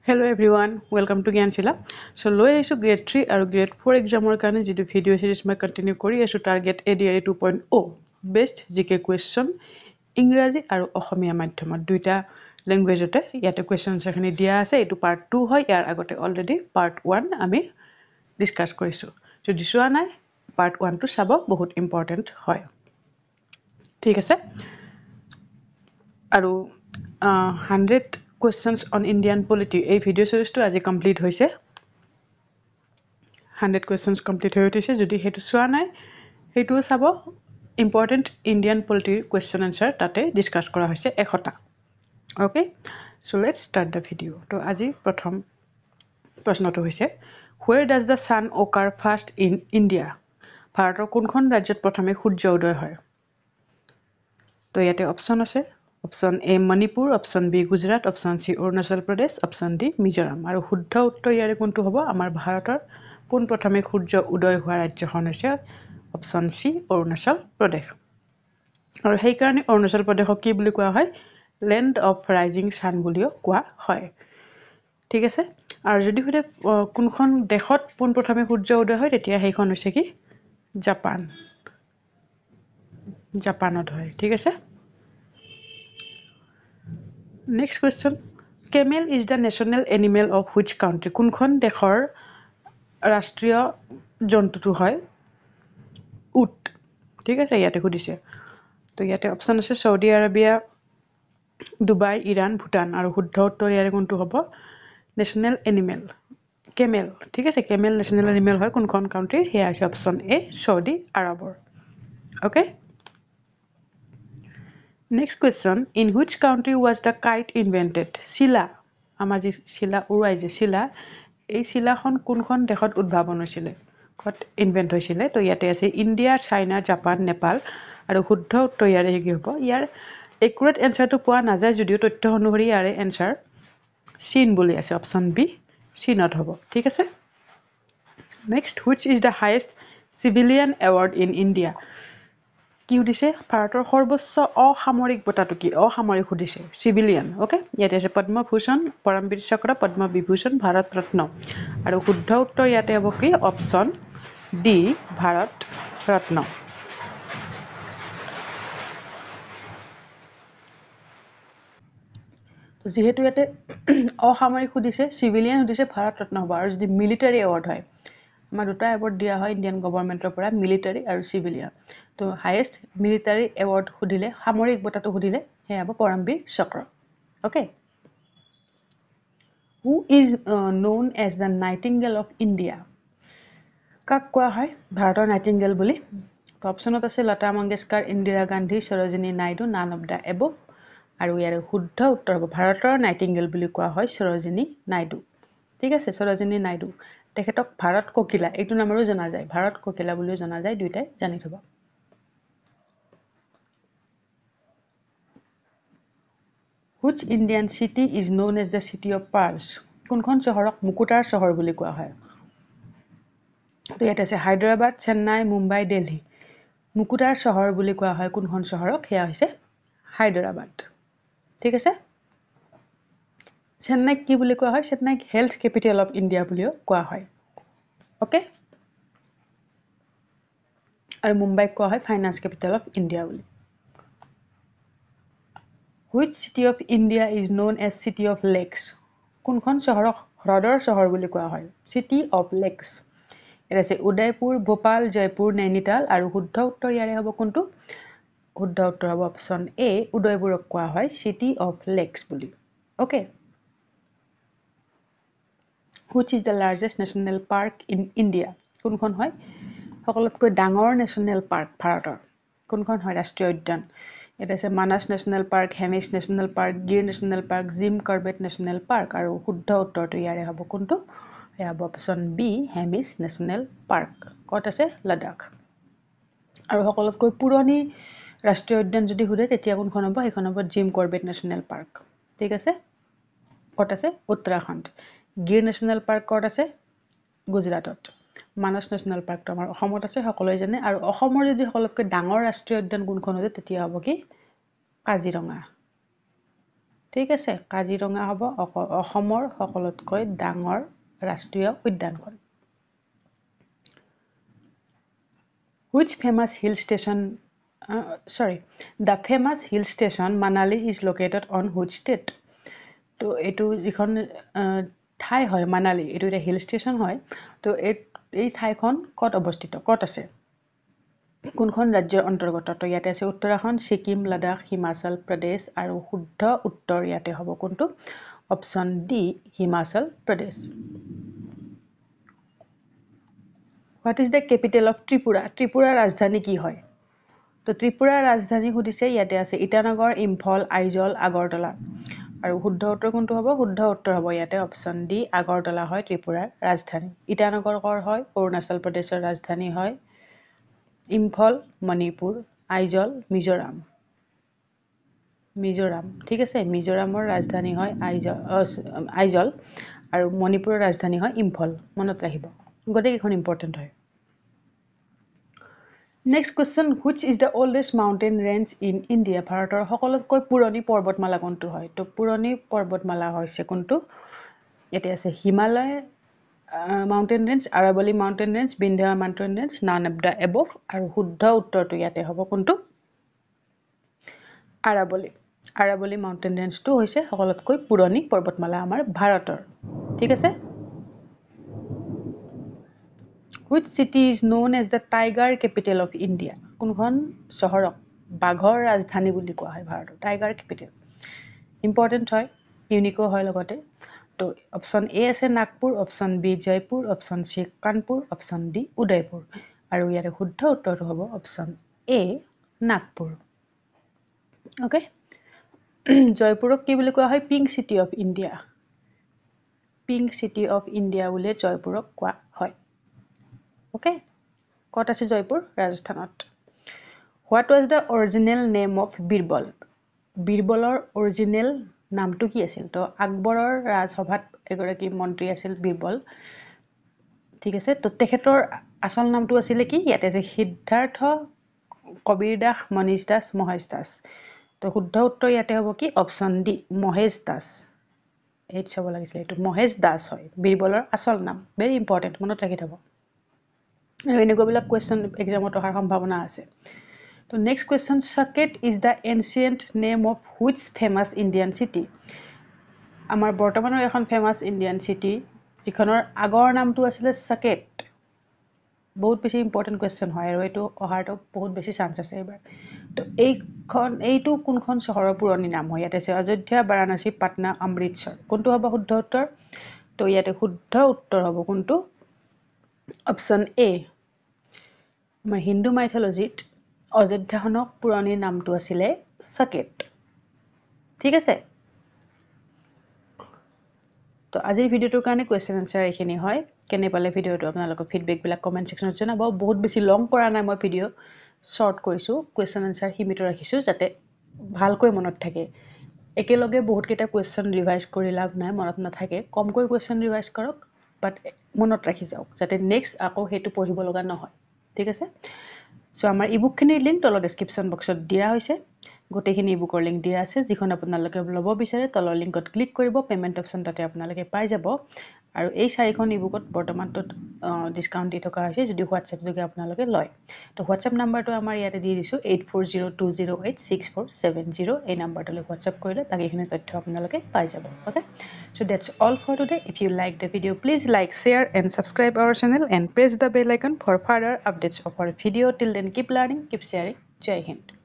Hello everyone, welcome to Gyanshila. So, loi aisu grade 3 আৰু grade 4 examৰ কাৰণে যিটো video series মই continue কৰি আছো target ADRE 2.0 best GK question ইংৰাজী আৰু অসমীয়া মাধ্যমত দুইটা ল্যাঙ্গুৱেজতে ইয়াতে questions এখিনি দিয়া আছে এটো part 2 হয় ইয়াৰ আগতে already part 1 আমি ডিসকাস কৰিছো যদি চোৱা নাই part 1 টো চাব বহুত important হয় ঠিক আছে আৰু 100 questions on Indian polity এই ভিডিও সিরিজটো আজি কমপ্লিট হৈছে 100 questions কমপ্লিট হৈ উঠিছে যদি হেতু চোৱা নাই হেতু চাব important Indian polity question answer তাতে ডিসকাস কৰা হৈছে এখটা okay so let's start the video তো আজি প্ৰথম প্ৰশ্নটো হৈছে where does the sun occur first in India ভাৰতৰ কোনখন ৰাজ্যত প্ৰথমে সূৰ্য উদয় হয় তো ইয়াতে অপচন আছে Option A Manipur, Option B Gujarat, Option C Arunachal Pradesh, Option D Mizoram আৰু শুদ্ধ উত্তৰ ইয়াৰে কোনটো হ'ব আমাৰ ভাৰতৰ পোন প্ৰথমে সূৰ্য উদয় হোৱা ৰাজ্যখন হৈছে Option C Arunachal Pradesh আৰু সেই কাৰণে Arunachal Pradeshক কি বুলি কোৱা হয় Land of Rising Sun বুলিও কোৱা হয় ঠিক আছে আৰু যদি হতে কোনখন দেশত পোন প্ৰথমে সূৰ্য উদয় হয় তেতিয়া সেইখন হৈছে কি জাপানত হয় ঠিক আছে Next question. Camel is the national animal of which country? কোনখন দেশৰ ৰাষ্ট্ৰীয় জন্তুটো হয় উট ঠিক আছে ইয়াতে খুদিছে তো ইয়াতে অপচন আছে Saudi Arabia Dubai Iran Bhutan আৰু শুদ্ধ উত্তৰ ইয়াৰে কোনটো হ'ব নেশনাল এনিমেল কেমেল ঠিক আছে কেমেল নেশনাল এনিমেল হয় কোনখন কাউন্ট্ৰি হেয়া আছে অপচন এ সৌদি আৰবৰ okay Next question. In which country was the kite invented? Sila. আমাৰ যি শিলা উৰুৱাই যে শিলা এই শিলাখন কোনখন দেশত উদ্ভাৱন হৈছিলে কত ইনভেন্ট হৈছিলে তো ইয়াতে আছে ইন্ডিয়া চাইনা জাপান নেপাল আৰু শুদ্ধ উত্তৰ ইয়াৰে কি হ'ব ইয়াৰ একুৰেট এনসাৰটো পোৱা নাযায় যদিও তথ্য অনুসৰি ইয়াৰে এনসাৰ চীন বুলি আছে অপচন বি চীনত হ'ব ঠিক আছে next which is the highest civilian award in India কি উদিছে ভাৰতৰ সৰ্বোচ্চ অসামৰিক বঁটাটো কি অসামৰিক উদিছে সিভিলিয়ান ওকে ইয়াতে আছে পদ্মভূষণ পৰমবীৰ চক্ৰ পদ্মবিভূষণ ভাৰত ৰত্ন আৰু শুদ্ধ উত্তৰ ইয়াতে হ'ব কি অপচন ডি ভাৰত ৰত্ন যেহেতু ইয়াতে অসামৰিক উদিছে সিভিলিয়ান উদিছে ভাৰত ৰত্ন হ'ব আৰু যদি মিলিটাৰী এৱাৰ্ড হয় আমাৰ দুটা এৱাৰ্ড দিয়া হয় ইন্ডিয়ান গভৰ্ণমেন্টৰ পৰা মিলিটাৰী আৰু সিভিলিয়ান তো হাইয়েস্ট মিলিটাৰী এৱাৰ্ড খুদিলে সামৰিক বঁটাটো খুদিলে হে হ'ব পৰমবীৰ চক্ৰ okay who is known as the nightingale of India কাক কোৱা হয় ভাৰতৰ নাইটিংগেল বুলি তো অপচনত আছে Lata Mangeshkar Indira Gandhi Sarojini Naidu none of the above আৰু ইয়াৰে শুদ্ধ উত্তৰ হ'ব ভাৰতৰ নাইটিংগেল বুলি কোৱা হয় সৰোজিনী নাইডু ঠিক আছে সৰোজিনী নাইডু তেখেতক ভাৰত কোকিলা এইটো নামেৰেও জনা যায় ভাৰত কোকিলা বুলিও জনা যায় দুইটাই জানি থবা Which Indian city is known as the city of pearls? কোনখন চহৰক মুকুতাৰ চহৰ বুলি কোৱা হয়? তো ইয়াতে আছে হায়দৰাবাদ, চেন্নাই, মুম্বাই, দিল্লী। মুকুতাৰ চহৰ বুলি কোৱা হয় কোনখন চহৰক? হেয়া হৈছে হায়দৰাবাদ। ঠিক আছে? চেন্নাইক কি বুলি কোৱা হয়? চেন্নাইক হেল্থ কেপিটেল অফ ইণ্ডিয়া বুলিও কোৱা হয়। ওকে? আৰু মুম্বাইক কোৱা হয় ফাইনান্স কেপিটেল অফ ইণ্ডিয়া বুলি। Which city of India is known as City of Lakes? কোনখন চহৰক হ্ৰদৰ চহৰ বুলি কোৱা হয়? City of Lakes. এটা আছে উদয়পুৰ, ভোপাল, জয়পুৰ, নৈনিতাল আৰু শুদ্ধ উত্তৰ ইয়াৰে হ'ব কোনটো? শুদ্ধ উত্তৰ হ'ব অপচন এ উদয়পুৰক কোৱা হয় City of Lakes বুলি। Okay? Which is the largest national park in India? কোনখন হয়? সকলোতকৈ ডাঙৰ নেশ্যনেল পাৰ্ক ভাৰতৰ। কোনখন হয় ৰাষ্ট্ৰীয় উদ্যান? এটা আছে Manas national park, Hemis national park, Gir national park, Jim Corbett national park আৰু শুদ্ধ উত্তৰটো ইয়াৰে হ'ব কোনটো? এয়া হ'ব option B Hemis national park. ক'ত আছে? লাডাখ। আৰু সকলোতকৈ পুৰণি ৰাষ্ট্ৰীয় উদ্যান যদি সোধে তেতিয়া কোনখন হ'ব? সেইখন হ'ব জিম কৰ্বেট নেশ্যনেল পাৰ্ক। ঠিক আছে? ক'ত আছে? উত্তৰাখণ্ড। গিৰ নেশ্যনেল পাৰ্ক ক'ত আছে? গুজৰাটত। মানস নেশ্যনেল পাৰ্কটো আমাৰ অসমত আছে সকলোৱে জানে আৰু অসমৰ যদি সকলোতকৈ ডাঙৰ ৰাষ্ট্ৰীয় উদ্যান কোনখন হয় তেতিয়া হ'ব কি? কাজিৰঙা। ঠিক আছে কাজিৰঙা হ'ব অসমৰ সকলোতকৈ ডাঙৰ ৰাষ্ট্ৰীয় উদ্যানখন Which famous hill station the famous hill station Manali is located on which state তো এটো যিখন ঠাই হয় মানালি এটো এটা হিল ষ্টেচন হয় তো এই ঠাইখন কত অৱস্থিত কত আছে কোনখন ৰাজ্যৰ অন্তৰ্গত তো ইয়াতে আছে উত্তৰাখণ্ড সিকিম লাডাখ হিমাচল প্ৰদেশ আৰু শুদ্ধ উত্তৰ ইয়াতে হ'ব কোনটো option D Himachal Pradesh What is the capital of Tripura Tripura ৰাজধানী কি হয় তো ত্ৰিপুৰা ৰাজধানী সুধিছে ইয়াতে আছে ইটানগৰ ইম্ফল আইজল আগৰতলা আৰু শুদ্ধ উত্তৰ কোনটো হ'ব শুদ্ধ উত্তৰ হ'ব ইয়াতে অপচন ডি আগৰতলা হয় ত্ৰিপুৰাৰ ৰাজধানী ইটানগৰ কৰ হয় অৰুণাচল প্ৰদেশৰ ৰাজধানী হয় ইম্ফল মণিপুৰ আইজল মিজোৰাম ঠিক আছে মিজোৰামৰ ৰাজধানী হয় আইজল আৰু মণিপুৰৰ ৰাজধানী হয় ইম্ফল মনত ৰাখিব গটেইখন ইম্পৰ্টেন্ট হয় Next question which is the oldest mountain range in India ভাৰতৰ সকলোতকৈ পুৰণি পৰ্বতমালা কোনটো হয় তো পুৰণি পৰ্বতমালা হৈছে কোনটো এতে আছে Himalaya mountain range Aravalli mountain range Vindhya mountain range none of the above আৰু শুদ্ধ উত্তৰটো ইয়াতে হ'ব কোনটো আৰাৱলী মাউন্টেন ৰেঞ্জটো হৈছে সকলোতকৈ পুৰণি পৰ্বতমালা আমাৰ ভাৰতৰ ঠিক আছে Which city is known as the tiger capital of India কোনখন চহৰক বাঘৰ ৰাজধানী বুলি কোৱা হয় ভাৰতৰ টাইগাৰ ক্যাপিটেল ইম্পৰ্টেন্ট হয় ইউনিকো হয় লগতে তো অপচন এ আছে Nagpur option B Jaipur option C Kanpur option D Udaipur আৰু ইয়াৰে শুদ্ধ উত্তৰটো হ'ব অপচন এ নাগপুৰ ওকে জয়পুৰক কি বুলি কোৱা হয় পিংক সিটি অফ ইণ্ডিয়া বুলি জয়পুৰক কোৱা হয় ওকে কত আছে জয়পুৰ ৰাজস্থানত What was the original name of Birbal বিৰবলৰ অৰিজিনেল নামটো কি আছিল তো আকবৰৰ ৰাজসভাত এগৰাকী মন্ত্ৰী আছিল বিৰবল ঠিক আছে তো তেখেতৰ আসল নামটো আছিল কি ইয়াতে আছে সিদ্ধাৰ্থ কবিৰ দাস মনীষ দাস মহেশ দাস তো শুদ্ধ উত্তৰ ইয়াতে হ'ব কি অপচন ডি মহেশ দাস এই চাব লাগিছিল এটো মহেশ দাস হয় বিৰবলৰ আসল নাম ভেৰি ইম্পৰ্টেন্ট মনত ৰাখি থব আৰু এনেকুৱাবিলাক কোৱেশ্চন এক্সামত অহাৰ সম্ভাৱনা আছে তো next question Saket is the ancient name of which famous Indian city আমাৰ বৰ্তমানৰ এখন ফেমাস ইণ্ডিয়ান সিটি যিখনৰ আগৰ নামটো আছিল Saket বহুত বেছি ইম্পৰ্টেন্ট কোৱেশ্চন হয় আৰু এটো অহাৰটো বহুত বেছি চান্স আছে এবাৰ তো এইটো কোনখন চহৰৰ পুৰণি নাম হয় ইয়াতে আছে অযোধ্যা বাৰাণসী পাটনা অমৃতসৰ কোনটো হ'ব শুদ্ধ উত্তৰ তো ইয়াতে শুদ্ধ উত্তৰ হ'ব কোনটো অপচন এ আমাৰ হিন্দু মাইথোলজিত অযোধ্যাখনক পুৰণি নামটো আছিল Saket ঠিক আছে তো আজিৰ ভিডিওটোৰ কাৰণে কোৱেশ্চন আনসাৰ এখিনি হয় কেনে পালে ভিডিওটো আপোনালোকৰ ফিডবেক বিলাক কমেন্ট সেকশনত জনাব বহুত বেছি লং কৰা নাই মই ভিডিও শৰ্ট কৰিছো কোৱেশ্চন আনসাৰ সীমিত ৰাখিছো যাতে ভালকৈ মনত থাকে একেলগে বহুত কেইটা কোৱেশ্চন ৰিভাইজ কৰি লাভ নাই মনত নাথাকে কমকৈ কোৱেশ্চন ৰিভাইজ কৰক বাট মনত ৰাখি যাওক যাতে নেক্সট আকৌ হেতু পঢ়িব লগা নহয় ঠিক আছে সো আমাৰ ইবুকখিনিৰ লিংক তলৰ ডেসক্ৰিপচন বক্সত দিয়া হৈছে গোটেইখিনি ইবুকৰ লিংক দিয়া আছে যিখন আপোনালোকে ল'ব বিচাৰে তলৰ লিংকত ক্লিক কৰিব পেমেন্ট অপচন তাতে আপোনালোকে পাই যাব আৰু এই চাৰিখন ইবুকত বৰ্তমানটো ডিসকাউন্ট দি থকা হৈছে যদি WhatsApp যোগে আপোনালোকে লয় তো WhatsApp নাম্বাৰটো আমাৰ ইয়াতে দি দিছো 8402086470 এই নাম্বাৰটোলৈ WhatsApp কৰিলে বাকিখিনি তথ্য আপোনালোকে পাই যাব okay so that's all for today if you like the video please like share and subscribe our channel and press the bell icon for further updates of our video till then keep learning keep sharing jai hind